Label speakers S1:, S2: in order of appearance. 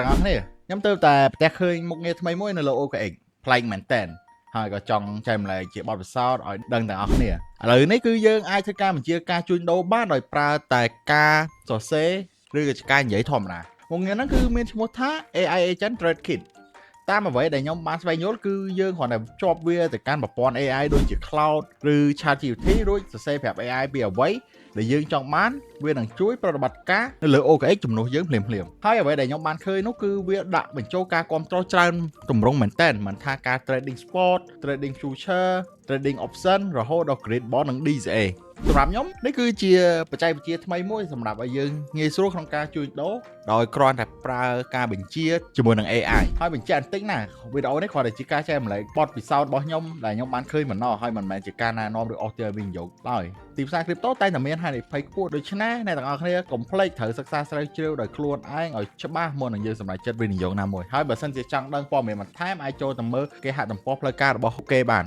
S1: ទាំងអស់គ្នាខ្ញុំទៅតែផ្ទះឃើញមុខងារថ្មីមួយនៅលើ OKX ប្លែកមែនតើហើយក៏ចង់ចែករំលែកជាបទពិសោធន៍ឲ្យដឹងទាំងអស់គ្នាឥឡូវនេះគឺយើងអាចធ្វើការបញ្ជាការជួញដូរបានដោយប្រើតែការសរសេរឬក៏ការនិយាយធម្មតាមុខងារហ្នឹងគឺមានឈ្មោះថា AI Agent Trade Kit តាមអ្វីដែលខ្ញុំបានស្វែងយល់គឺយើងគ្រាន់តែភ្ជាប់វាទៅកាន់ប្រព័ន្ធ AI ដូចជា Cloud ឬ ChatGPT រួចសរសេរប្រាប់ AI ពីអ្វីដែលយើងចង់បានវានឹងជួយប្រតិបត្តិការនៅលើ OKX ជំនួសយើងភ្លាមៗហើយអ្វីដែលខ្ញុំបានឃើញនោះគឺវាដាក់បញ្ចូលការគ្រប់គ្រងច្រើនទម្រង់មែនតើមិនថាការ trading spot trading future trading option រហូតដល់ grid bond និង DCA សម្រាប់ខ្ញុំនេះគឺជាបច្ចេកវិទ្យាថ្មីមួយសម្រាប់ឲ្យយើងងាយស្រួលក្នុងការជួញដូរដោយគ្រាន់តែប្រើការបញ្ជាជាមួយនឹង AI ហើយបញ្ជាក់បន្តិចណាវីដេអូនេះគ្រាន់តែជាការចែករំលែកបទពិសោធន៍របស់ខ្ញុំដែលខ្ញុំបានឃើញមិនណោះហើយមិនមែនជាការណែនាំឬអស់ទាល់វិនិយោគឡើយទីផ្សារ crypto តែតែមានហានិភ័យខ្ពស់ដូច្នេះអ្នកទាំងអស់គ្នាកុំភ្លេចត្រូវសិក្សាស្រាវជ្រាវដោយខ្លួនឯងឲ្យច្បាស់មុននឹងយើងសម្រេចចិត្តវិនិយោគណាមួយហើយបើសិនជាចង់ដឹងព័ត៌មានបន្ថែមអាចចូលទៅមើលគេហទំព័រផ្លូវការរបស់គេបាន